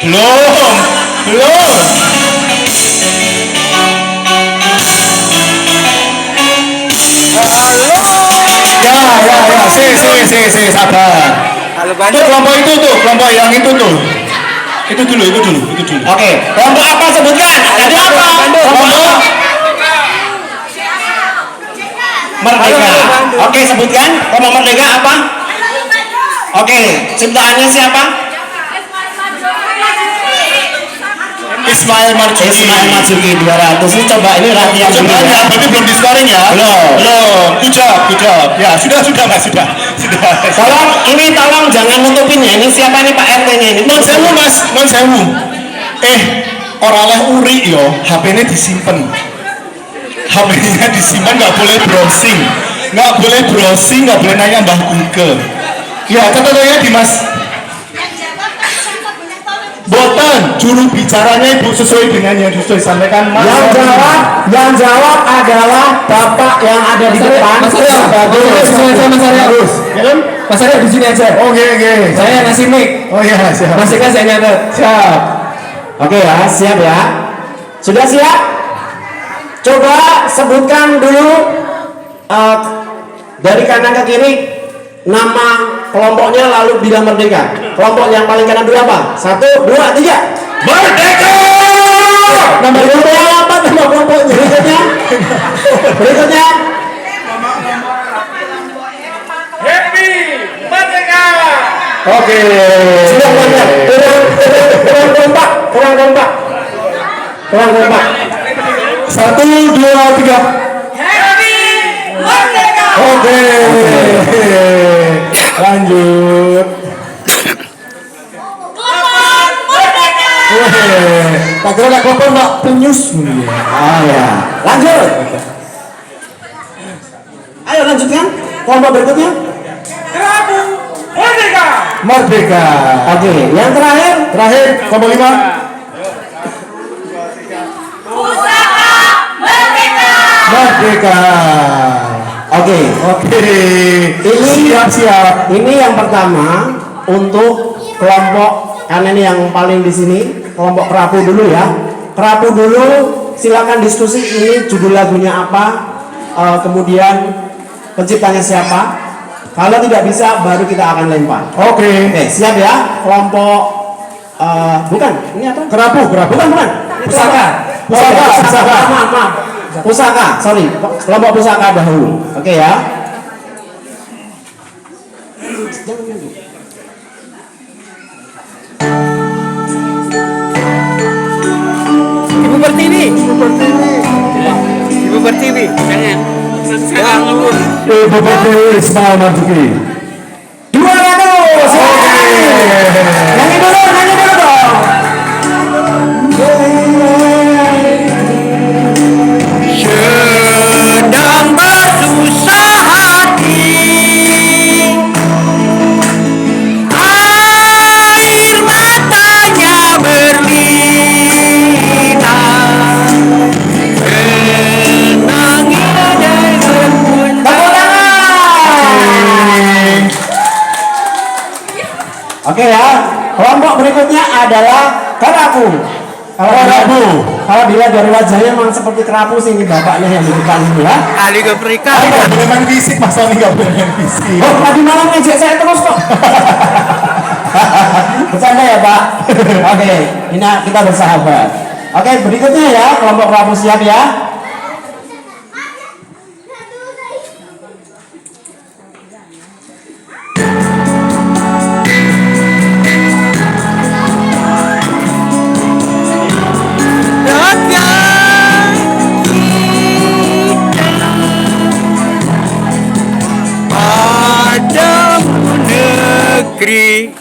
Belum. Belum. Ya. Sabar. Halo Itu Bandung. kelompok itu tuh, kelompok yang itu tuh. Itu dulu. Oke, kelompok apa sebutkan? Ada apa? Kelompok Merdeka. Oke, sebutkan kelompok Merdeka apa? Oke, ciptaannya siapa? Ismail Marzuki. Ismail Marzuki 200. Ini coba ini rakyat Coba ya, berarti belum di scoring ya? Belum. Good job. Ya, sudah Mas, sudah. Tolong jangan nutupin ya. Ini siapa nih Pak RT-nya ini? Non sewu Mas, non sewu. Orang oleh uri yo, HP-nya disimpan. HP-nya disimpan, nggak boleh browsing, nggak boleh nanya Mbah Google. Ya, catatannya di Mas. Boten, juru bicaranya Ibu sesuai dengan yang sudah disampaikan Mas. Yang jawab adalah Bapak yang ada di depan. Mas Arya. Mas Arya di sini aja. Oke. Saya ngasih mic. Oh iya, siap. Masih kan saya nyatet. Siap. Oke ya, siap ya. Sudah siap? Coba sebutkan dulu dari kanan ke kiri nama kelompoknya lalu bilang merdeka. Kelompok yang paling kanan dulu apa? 1, 2, 3. Merdeka! Nama kelompoknya apa? Nama kelompoknya. Berikutnya. Happy Merdeka! Oke. Sudah banyak. Kurang kompak. 1, 2, 3. Happy Merdeka! Oke. Lanjut. Kelompok Merdeka! Tak kira nak kelompok nak penyus. Ya. Lanjut. Ayo lanjutkan. Kelompok berikutnya. Kerabu Merdeka! Merdeka. Oke, yang terakhir. Kelompok 5. Pusaka Merdeka! Merdeka. Oke. Siap. Ini yang pertama untuk kelompok karena ini yang paling di sini kelompok kerapu dulu ya. Kerapu dulu, silakan diskusi ini judul lagunya apa, kemudian penciptanya siapa. Kalau tidak bisa baru kita akan lempar. Oke. Siap ya kelompok bukan ini apa? Kerapu. Bukan. Pusaka. Maaf. Pusaka, sorry. Kelompok pusaka dahulu. Oke ya. Ibu Pertiwi. Jangan. Ibu Pertiwi Ismail Marzuki. 200. Nyanyi dulu dong. Sedang bersusah hati, air matanya berlinang, menangis dengan Tepuk tangan. Oke ya. Kelompok berikutnya adalah kerapu. Kalau dilihat dari wajahnya memang seperti kerapu sih ini bapaknya yang di depan ini ya. ahli keperika. Nggak boleh main fisik, Mas Tony nggak boleh main fisik. Oh, tadi malam ngejek saya terus kok. Bercanda ya Pak. Oke, ini kita bersahabat. Oke, berikutnya ya kelompok kerapu siap ya.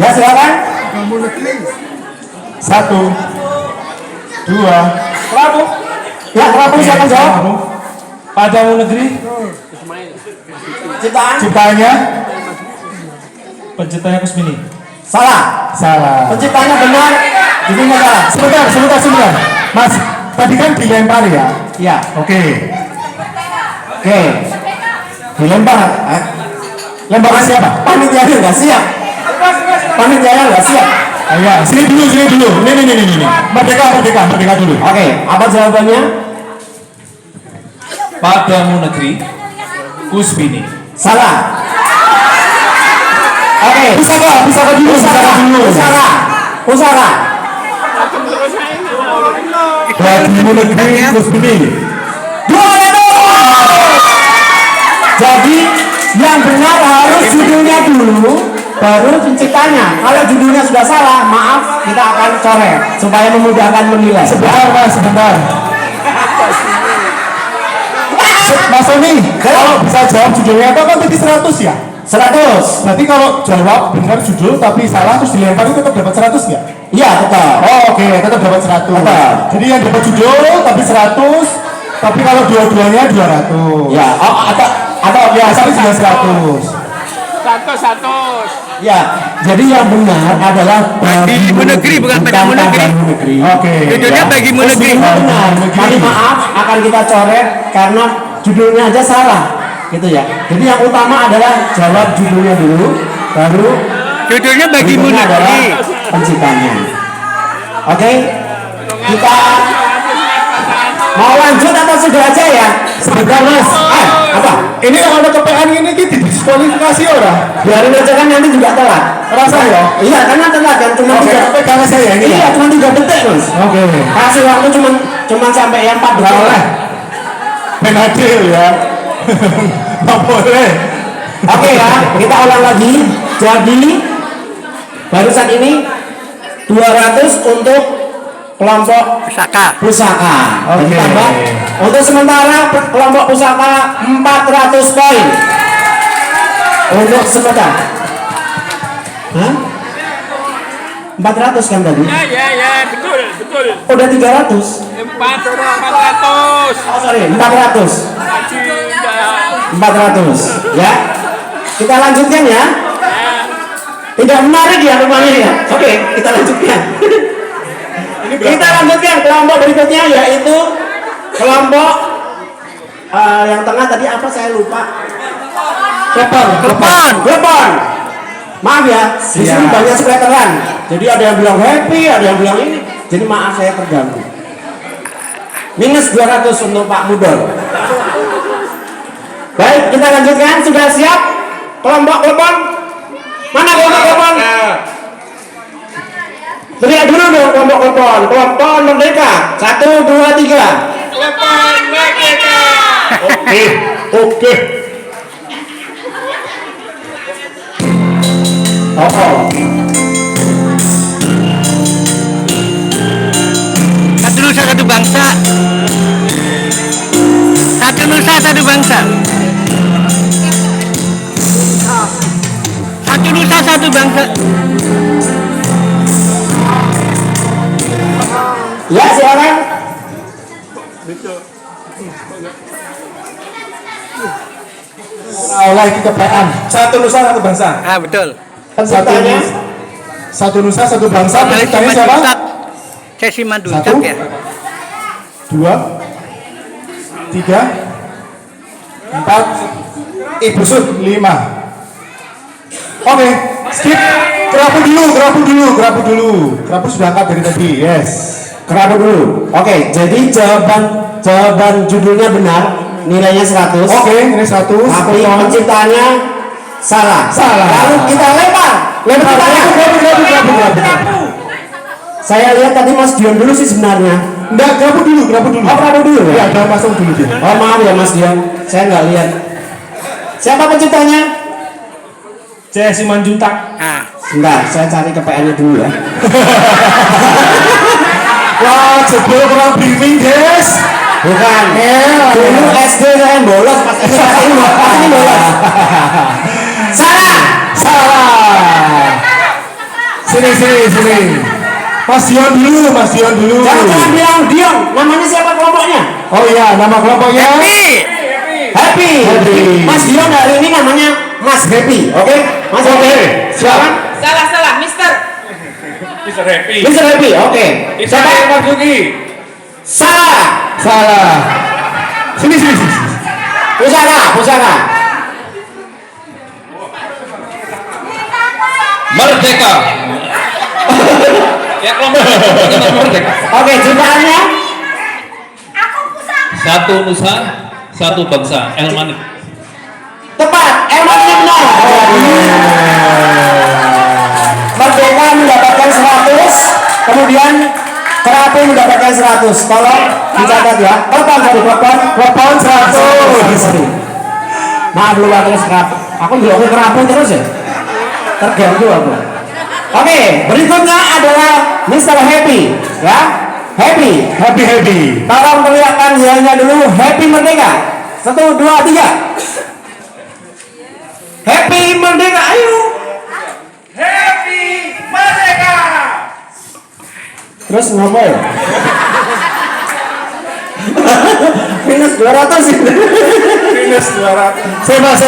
Ya silakan. 1, 2. Kerapu. Ya kerapu silakan jawab. Padamu negeri. Ciptaannya. Penciptanya Kusmini. Salah. Penciptanya benar. Ini salah. Sebentar. Mas, tadi kan dilempar ya? Ya. Oke. Dilempar. Lempar ke siapa? Panitianya nggak siap. Panitia nggak siap. Ayo, sini dulu. Ini. Merdeka dulu. Oke, apa jawabannya? Padamu negeri Kusbini. Salah. Oke. Pusaka dulu. Pusaka. Bagimu negeri Kusbini. 200. Jadi yang benar harus judulnya dulu, baru penciptanya. Kalau judulnya sudah salah, maaf, kita akan coret supaya memudahkan menilai. Sebentar. Mas Sony, kalau bisa jawab judulnya itu kan tadi 100 ya? 100. Berarti kalau jawab benar judul tapi salah terus dilempar itu tetap dapat 100 ya? Iya, tetap. Oh, oke, tetap dapat 100. Tetap. Jadi yang dapat judul tapi 100, tapi kalau dua-duanya 200. Ya, atau Biasa juga 100. ya. Jadi yang benar adalah Bagimu negeri, bukan padamu negeri. negeri. Oke. Judulnya Bagimu negeri. Benar. Tapi maaf, akan kita coret karena judulnya aja salah, gitu ya. Jadi yang utama adalah jawab judulnya dulu, baru Judulnya Bagimu berikutnya adalah negeri. penciptanya. Oke, kita mau lanjut atau sudah aja ya? Sebentar mas. Apa? Ini yang ada KPN ini kita diskualifikasi orang. Biarin aja kan nanti juga telat. Rasa ya? Iya, karena telat kan cuma Oke, 3 sampai karena saya ini. Iya, cuma 3 detik mas. Oke. Kasih waktu cuma sampai yang 4 detik. Boleh. Penadil ya. Nggak boleh. Oke ya, kita ulang lagi. Jadi barusan ini 200 untuk kelompok pusaka. Oke. Jadi tambah. Untuk sementara kelompok pusaka 400 poin. Untuk sementara. Hah? 400 kan tadi? Ya, betul. Udah 300. 400. Oh sorry, 400. 400 ya. Kita lanjutkan ya. Tidak menarik ya rumahnya ya. Oke, kita lanjutkan. Kita lanjutkan kelompok berikutnya yaitu kelompok yang tengah tadi apa saya lupa. Klepon. Maaf ya, di sini Siap. banyak splateran. Jadi ada yang bilang happy, ada yang bilang ini. Jadi maaf saya terganggu. Minus 200 untuk Pak Mudor. Baik, kita lanjutkan. Sudah siap? Kelompok klepon? Mana kelompok klepon? Teriak dulu dong kelompok klepon. Klepon merdeka. 1, 2, 3. Klepon merdeka. Oke. Satu nusa satu bangsa. Satu nusa satu bangsa. Satu nusa satu bangsa. Ya, silakan. Lagi KPN. Satu nusa satu bangsa. Ah, betul. Penciptanya Satu nusa satu bangsa. Penciptanya siapa? Saya Simanjuntak Satu. ya. 2, 3, 4, Ibu Sud 5. Oke, skip. Kerapu dulu. Kerapu sudah angkat dari tadi. Yes. kerapu dulu. Oke, jadi jawaban judulnya benar, nilainya 100. Oke, ini 100. Tapi penciptanya salah. Salah. Lalu kita lempar. Kerapu. Saya lihat tadi Mas Dion dulu sih sebenarnya. Enggak, kerapu dulu. Oh, kerapu dulu Ya, ya? udah masuk dulu dia. Oh, maaf ya Mas Dion, saya nggak lihat. Siapa penciptanya? Saya Simanjuntak. Ah, Sebentar, saya cari KPN-nya dulu ya. Wah, jebol kurang briefing, guys. Bukan. Dulu SD saya bolos, pas ini bolos. Salah. Sini. Mas Dion dulu. Jangan bilang Dion. Namanya siapa kelompoknya? Oh iya, nama kelompoknya Happy. Mas Dion hari ini namanya Mas Happy. Oke? Mas Happy. Silakan. Salah, Mister. Mr. Happy. Mr. Happy. Oke. Siapa? Marzuki. Salah. Sini. Pusaka. Merdeka. Ya kelompok merdeka. Oke, ciptaannya Satu nusa, satu bangsa. Elmanik. tepat. Emang benar. Merdeka mendapatkan 100, kemudian Kerapu mendapatkan 100. Tolong dicatat ya. Klepon 100. Maaf lu wakil kerapu. Aku juga kerapu terus ya. Terganggu aku. Oke, berikutnya adalah Mr. Happy, ya. Happy. Tolong perlihatkan dianya dulu. Happy Merdeka. 1, 2, 3. Happy Merdeka, ayo. Happy Merdeka. Terus ngomong. Minus 200 sih. Minus 200. Semas.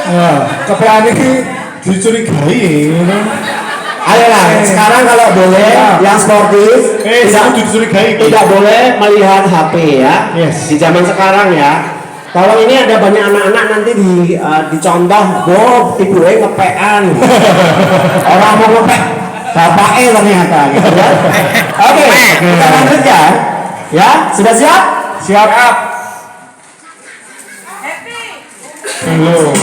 Nah, kepean ini dicurigai ya. Ayolah, sekarang kalau boleh yang sportif Saya dicurigai. tidak boleh melihat HP ya. Yes. Di zaman sekarang ya. Kalau ini ada banyak anak-anak nanti dicontoh, ibunya ngepean. Orang mau ngepek, bapaknya ternyata gitu ya. Oke, kita lanjutkan. Ya, sudah siap? Siap. Belum.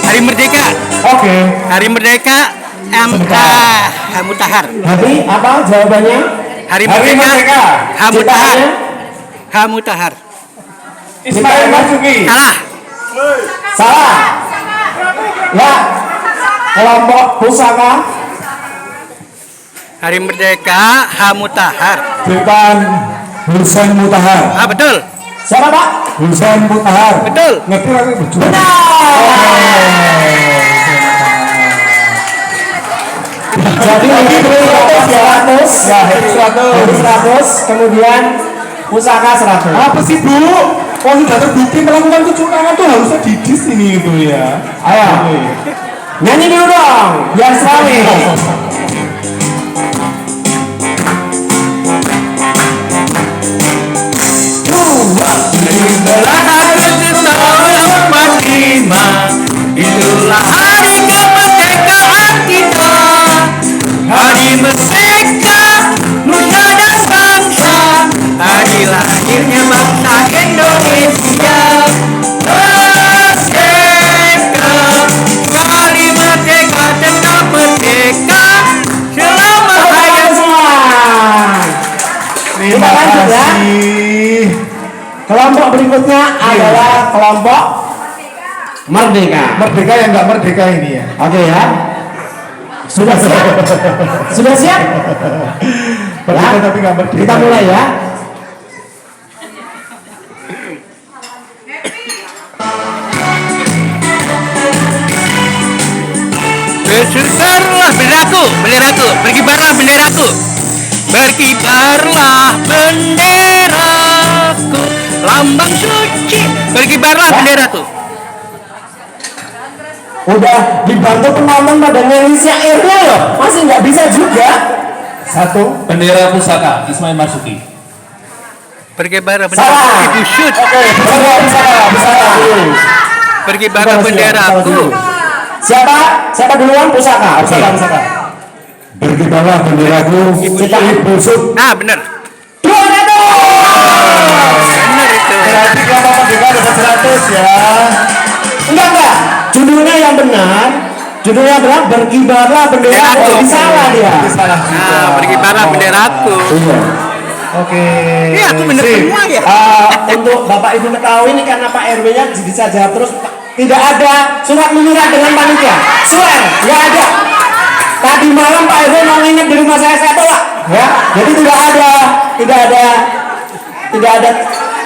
Hari Merdeka. Oke. Hari Merdeka MK Hamutahar. Happy apa jawabannya? Hari Hari Merdeka Merdeka. Hamutahar. Ciptaannya? Hamutahar. Ismail Marzuki. Salah. Salah. Ya. Kelompok pusaka. Hari Merdeka Hamutahar. Bukan Husain Mutahar. Ah betul. Siapa Pak? Husain Mutahar. Betul. Ngerti lagi betul. Jadi ini 100 ya, 100. Ya, 100. Kemudian pusaka 100. Apa sih Bu? Oh sudah terbukti melakukan kecurangan tuh harusnya di sini itu ya. Ayo. Nyanyi dulu dong, biar serami. Itulah hari tahun 45. Itulah hari kemerdekaan kita. Hari merdeka, nusa dan bangsa. Hari lahirnya bangsa Indonesia. Merdeka, hari merdeka tetap merdeka. Selama hayat Semua. Terima lanjut ya. kasih. Kelompok berikutnya adalah kelompok merdeka. Merdeka yang nggak merdeka ini ya. Oke ya. Sudah siap? Sudah siap? Merdeka tapi nggak merdeka. Kita mulai ya. Berkibarlah benderaku, berkibarlah benderaku, berkibarlah benderaku, lambang suci, berkibarlah benderaku. Udah dibantu penonton pada nyanyi syairnya loh, masih nggak bisa juga. 1. Bendera pusaka Ismail Marzuki. Berkibarlah Salah. benderaku, ibu syut, Bisa dulu. berkibarlah benderaku. Siapa duluan? Pusaka. Berkibarlah benderaku. Ibu Sud. Ah benar, 200. benar itu. Berarti kelompok merdeka dapat 100 ya. Enggak. Judulnya yang benar. Berkibarlah bendera. Benderaku. Jadi salah dia. Salah juga. Nah, berkibarlah benderaku. Iya. Oke. Ini aku bener Sip. semua ya. Untuk Bapak Ibu ketahui ini karena Pak RW-nya bisa jawab terus, tidak ada surat menyurat dengan panitia. Swear, nggak ada. Tadi malam Pak RW mau nginep di rumah saya tolak. Ya, jadi tidak ada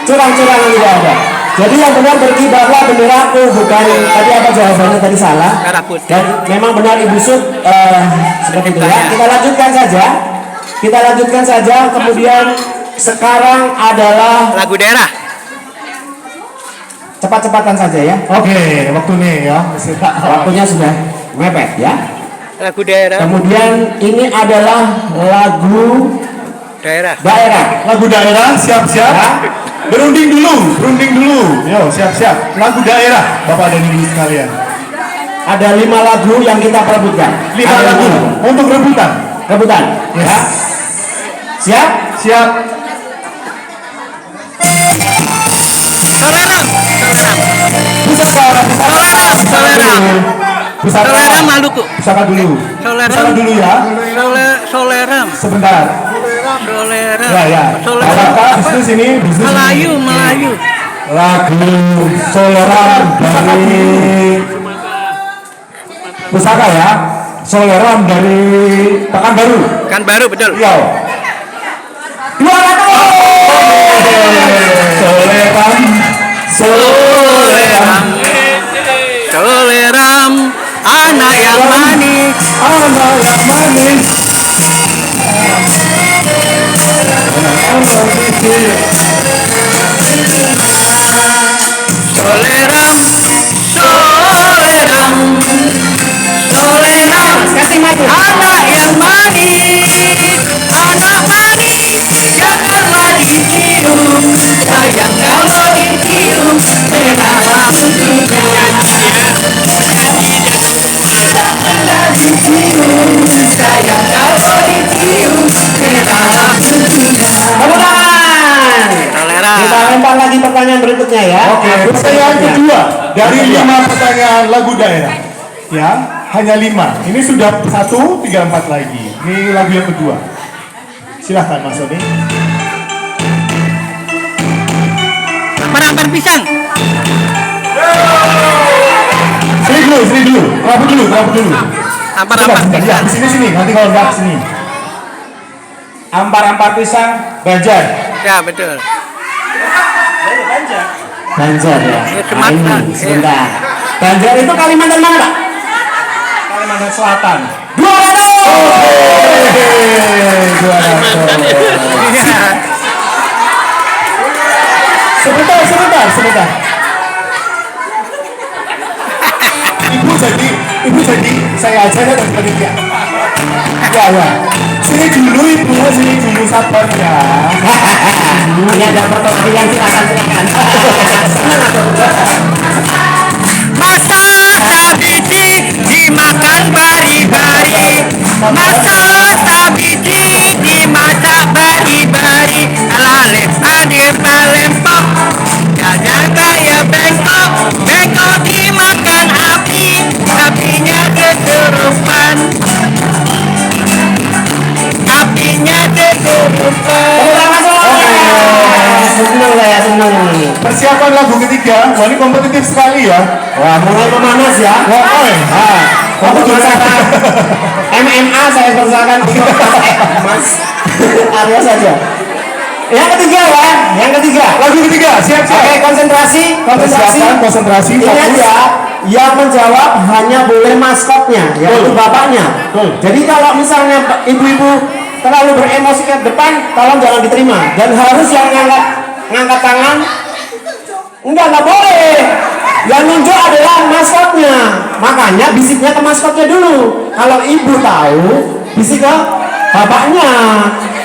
curang-curangan, tidak ada. Jadi yang benar berkibarlah benderaku, bukan tadi apa jawabannya tadi salah. Merah putih. Dan memang benar Ibu Sud seperti itu ya. Kita lanjutkan saja. Kemudian sekarang adalah Lagu daerah. cepat-cepatan saja ya. Oke, waktu nih ya. Waktunya sudah mepet ya. Lagu daerah. Kemudian ini adalah lagu Daerah. Daerah. Lagu daerah, siap-siap. Berunding dulu. Yo, siap-siap. Lagu daerah, Bapak dan Ibu sekalian. Ada 5 lagu yang kita perebutkan. 5 Ada lagu untuk rebutan. Rebutan. Yes. Ya. Siap? Siap. Soleram. Pusaka Soleram Maluku. Pusaka dulu. Pusaka dulu ya. Soleram. Sebentar. Soleram. Ya. Apakah bisnis ini bisnis Melayu. lagu Soleram dari Pusaka ya. Soleram dari Pekanbaru. Kan baru betul. Iya. 200. Soleram. Soleram. Anak yang manis. Anak yang manis. Soleram. Kasih maju. Anak yang manis. Anak manis. Janganlah dicium. Sayang kalau dicium. Janganlah dicium. Sayang kalau dicium. Kemudian Soleram. kita lempar lagi pertanyaan berikutnya ya. Oke, pertanyaan kedua dari 5 pertanyaan lagu daerah. Ya, hanya 5. Ini sudah 1, 3, 4 lagi. Ini lagu yang kedua. Silahkan Mas Sony. Ampar pisang. Sini dulu. Rapu dulu. Ampar Coba, sebentar. Ya, pisang. sini. Nanti kalau enggak sini. Ampar pisang, Banjar. Ya betul. Banjar ya. Ya, Sumatera. Ini sebentar. Banjar itu Kalimantan mana, Pak? Kalimantan Selatan. 200. Sebentar. Ibu jadi saya aja dan panitia. Ya. Sini dulu sabar ya. Ini ada pertanyaan silakan. Masa sabiti dimakan bari-bari. Masa sabiti dimasak bari-bari. Alalem adir palempok. Jangan kayak bengkok. Bengkok dimakan api. Apinya keturupan. Senang. Persiapan lagu ketiga. Wah, ini kompetitif sekali ya. Wah, mulai memanas ya. Aku persiapan MMA saya persiapan untuk Mas Arya saja. Yang ketiga. Lagu ketiga, siap. Oke, konsentrasi. Konsentrasi, Ini fokus. aja, yang menjawab hanya boleh maskotnya, yaitu bapaknya. Jadi kalau misalnya ibu-ibu terlalu beremosi ke depan, tolong jangan diterima. Dan harus yang ngangkat tangan, enggak boleh. Yang nunjuk adalah maskotnya. Makanya bisiknya ke maskotnya dulu. Kalau ibu tahu, bisik ke bapaknya.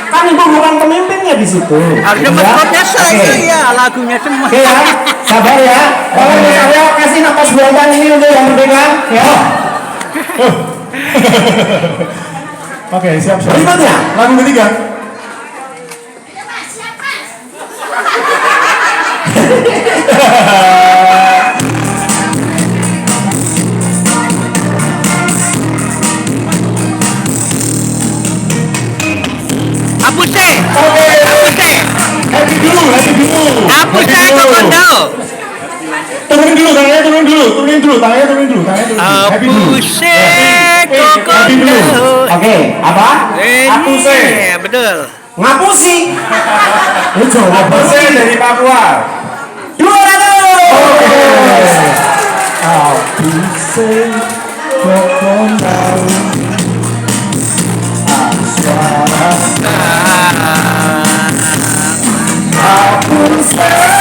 Kan ibu bukan pemimpinnya di situ. Harusnya Ya? maskotnya saya Oke. ya, lagunya semua. Oke ya, sabar ya. Tolong Mas Arya kasih napas buatan ini untuk yang merdeka. Ya. Oke, siap. Berikutnya. Lagu ketiga. Apuse. Happy dulu. Apuse kokondo. Turunin dulu. Tangannya turunin dulu. Happy dulu. Apuse Happy dulu. kokondo. Oke, apa? Apuse. Betul. Ngapusi. Itu ngapusi dari Papua. 200. Apuse kokondo. Aswara. Apuse.